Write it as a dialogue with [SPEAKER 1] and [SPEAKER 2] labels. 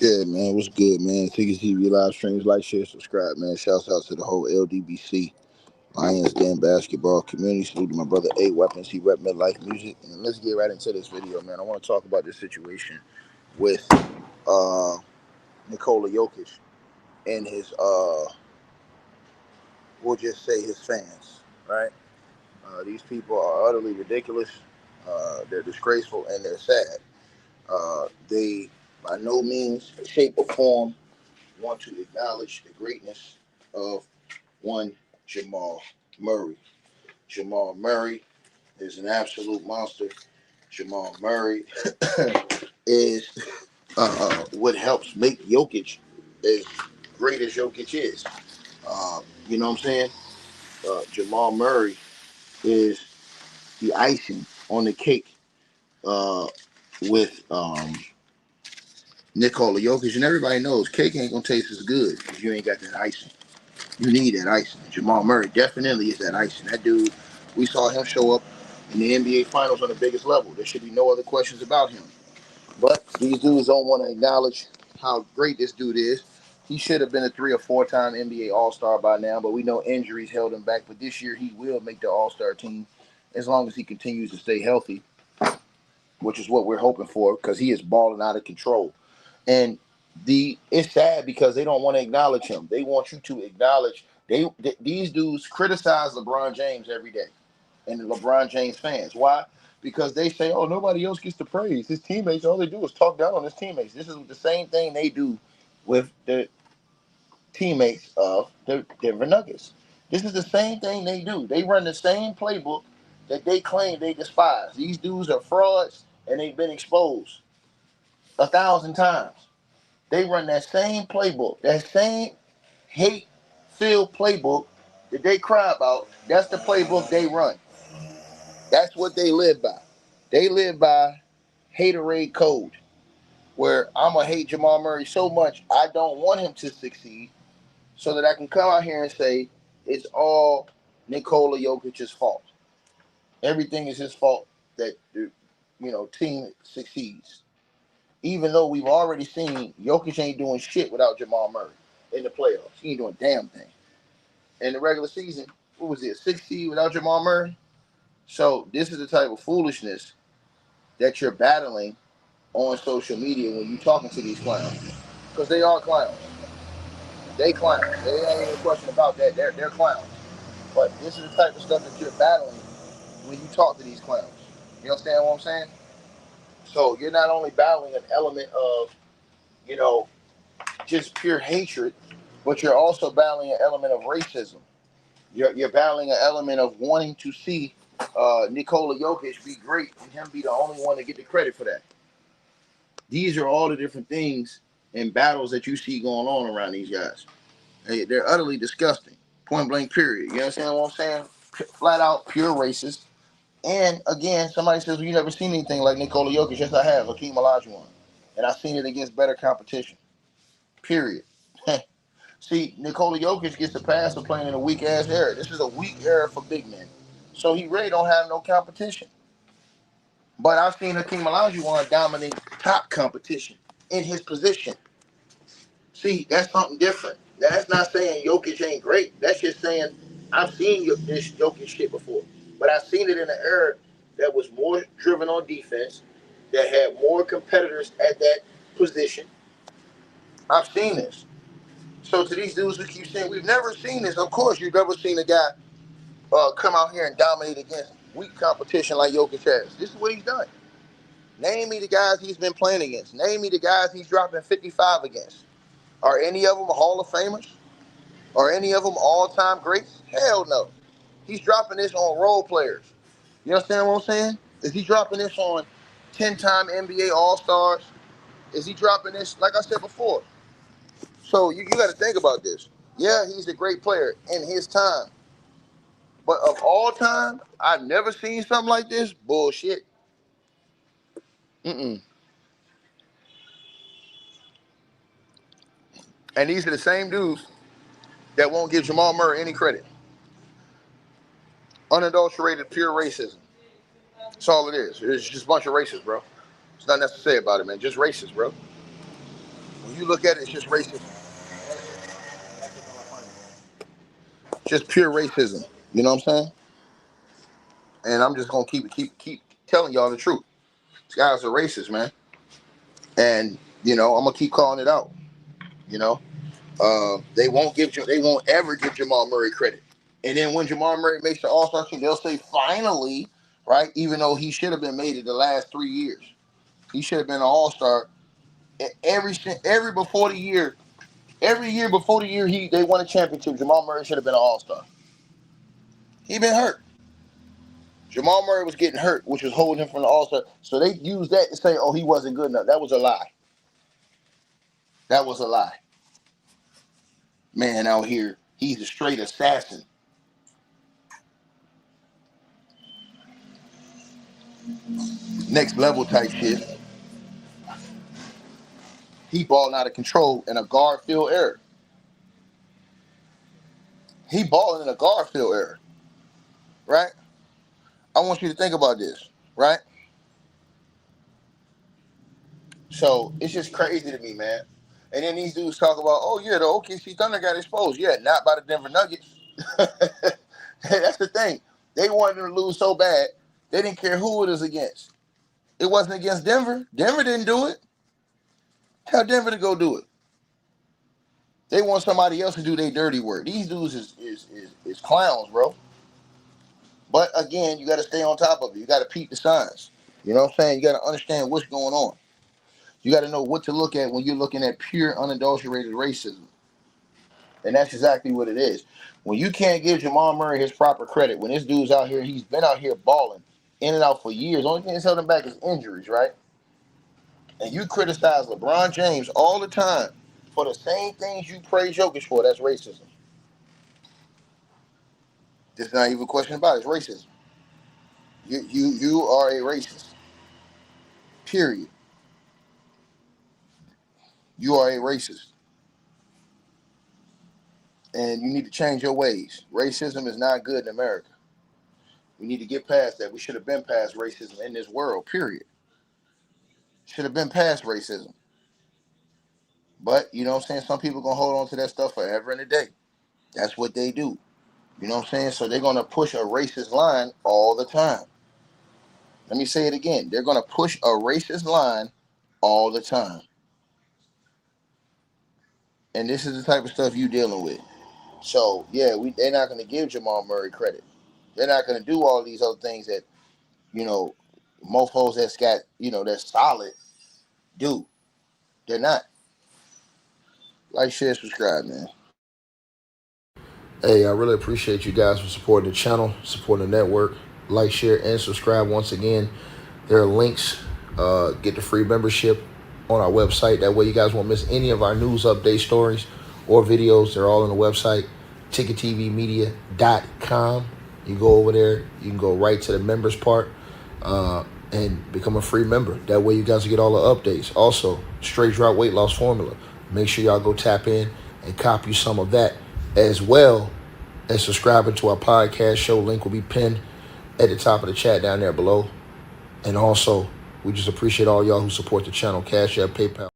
[SPEAKER 1] Yeah, man, what's good, man? Tickets TV live streams, like, share, subscribe, man. Shouts out to the whole LDBC Lions Den basketball community. Salute to my brother A Weapons. He rep midlife music. And let's get right into this video, man. I want to talk about this situation with uh Nikola Jokic and his we'll just say his fans, right? These people are utterly ridiculous. They're disgraceful and they're sad. They by no means, shape, or form want to acknowledge the greatness of one Jamal Murray. Jamal Murray is an absolute monster. Jamal Murray is what helps make Jokic as great as Jokic is. You know what I'm saying? Jamal Murray is the icing on the cake uh, with Nikola Jokic, and everybody knows cake ain't gonna taste as good if you ain't got that icing. You need that icing. Jamal Murray definitely is that icing. That dude, we saw him show up in the NBA Finals on the biggest level. There should be no other questions about him. But these dudes don't want to acknowledge how great this dude is. He should have been a 3 or 4 time NBA All-Star by now, but we know injuries held him back. But this year he will make the All-Star team as long as he continues to stay healthy, which is what we're hoping for because he is balling out of control. And it's sad because they don't want to acknowledge him. They want you to acknowledge these dudes criticize LeBron James every day and the LeBron James fans. Why? Because they say, oh, nobody else gets the praise. His teammates, all they do is talk down on his teammates. This is the same thing they do with the teammates of the Denver Nuggets. This is the same thing they do. They run the same playbook that they claim they despise. These dudes are frauds and they've been exposed 1,000 times. They run that same playbook, that same hate-filled playbook that they cry about. That's the playbook they run. That's what they live by. They live by haterade code, where I'm going to hate Jamal Murray so much I don't want him to succeed so that I can come out here and say it's all Nikola Jokic's fault. Everything is his fault that the team succeeds. Even though we've already seen Jokic ain't doing shit without Jamal Murray in the playoffs. He ain't doing a damn thing. In the regular season, what was it, 6 seed without Jamal Murray? So this is the type of foolishness that you're battling on social media when you're talking to these clowns. Because they are clowns. They clowns. There ain't even a question about that. They're clowns. But this is the type of stuff that you're battling when you talk to these clowns. You understand what I'm saying? So you're not only battling an element of, you know, just pure hatred, but you're also battling an element of racism. You're battling an element of wanting to see Nikola Jokic be great and him be the only one to get the credit for that. These are all the different things and battles that you see going on around these guys. They're utterly disgusting. Point blank, period. You understand what I'm saying? Flat out, pure racist. And again, somebody says, well, you never seen anything like Nikola Jokic. Yes, I have. Hakeem Olajuwon. And I've seen it against better competition. Period. See, Nikola Jokic gets the pass for playing in a weak ass era. This is a weak era for big men. So he really don't have no competition. But I've seen Hakeem Olajuwon dominate top competition in his position. See, that's something different. That's not saying Jokic ain't great. That's just saying I've seen this Jokic shit before. But I've seen it in an era that was more driven on defense, that had more competitors at that position. I've seen this. So to these dudes who keep saying we've never seen this, of course you've never seen a guy come out here and dominate against weak competition like Jokic has. This is what he's done. Name me the guys he's been playing against. Name me the guys he's dropping 55 against. Are any of them Hall of Famers? Are any of them all-time greats? Hell no. He's dropping this on role players. You understand what I'm saying? Is he dropping this on 10-time NBA All-Stars? Is he dropping this, like I said before? So you got to think about this. Yeah, he's a great player in his time. But of all time, I've never seen something like this. Bullshit. Mm-mm. And these are the same dudes that won't give Jamal Murray any credit. Unadulterated, pure racism. That's all it is. It's just a bunch of racists, bro. There's nothing else to say about it, man. Just racist, bro. When you look at it, it's just racism. Just pure racism. You know what I'm saying? And I'm just gonna keep telling y'all the truth. These guys are racist, man. And I'm gonna keep calling it out. You know, they won't ever give Jamal Murray credit. And then when Jamal Murray makes the All-Star team, they'll say finally, right? Even though he should have been made it the last 3 years, he should have been an All-Star every year before the year they won a championship. Jamal Murray should have been an All-Star. He been hurt. Jamal Murray was getting hurt, which was holding him from the All-Star. So they used that to say, oh, he wasn't good enough. That was a lie. That was a lie. Man out here, he's a straight assassin. Next level type shit. He balling out of control in a guard field error. He balling in a guard field error. Right? I want you to think about this. Right? So it's just crazy to me, man. And then these dudes talk about, oh yeah, the OKC Thunder got exposed. Yeah, not by the Denver Nuggets. That's the thing. They wanted them to lose so bad, they didn't care who it was against. It wasn't against Denver. Denver didn't do it. Tell Denver to go do it. They want somebody else to do their dirty work. These dudes is clowns, bro. But again, you got to stay on top of it. You got to peep the signs. You know what I'm saying? You got to understand what's going on. You got to know what to look at when you're looking at pure, unadulterated racism. And that's exactly what it is. When you can't give Jamal Murray his proper credit, when this dude's out here, he's been out here balling in and out for years. Only thing that's held him back is injuries, right? And you criticize LeBron James all the time for the same things you praise Jokic for. That's racism. There's not even a question about it. It's racism. You are a racist. Period. You are a racist. And you need to change your ways. Racism is not good in America. We need to get past that. We should have been past racism in this world, period. Should have been past racism. But, you know what I'm saying? Some people going to hold on to that stuff forever and a day. That's what they do. You know what I'm saying? So they're going to push a racist line all the time. Let me say it again. They're going to push a racist line all the time. And this is the type of stuff you dealing with. So, yeah, they're not going to give Jamal Murray credit. They're not going to do all these other things that, mofos that's got, that's solid do. They're not. Like, share, subscribe, man. Hey, I really appreciate you guys for supporting the channel, supporting the network. Like, share, and subscribe once again. There are links. Get the free membership on our website. That way you guys won't miss any of our news update stories or videos. They're all on the website, ticketvmedia.com. You go over there. You can go right to the members part and become a free member. That way you guys will get all the updates. Also, straight drop weight loss formula. Make sure y'all go tap in and copy some of that, as well as subscribing to our podcast show. Link will be pinned at the top of the chat down there below. And also, we just appreciate all y'all who support the channel. Cash App, PayPal.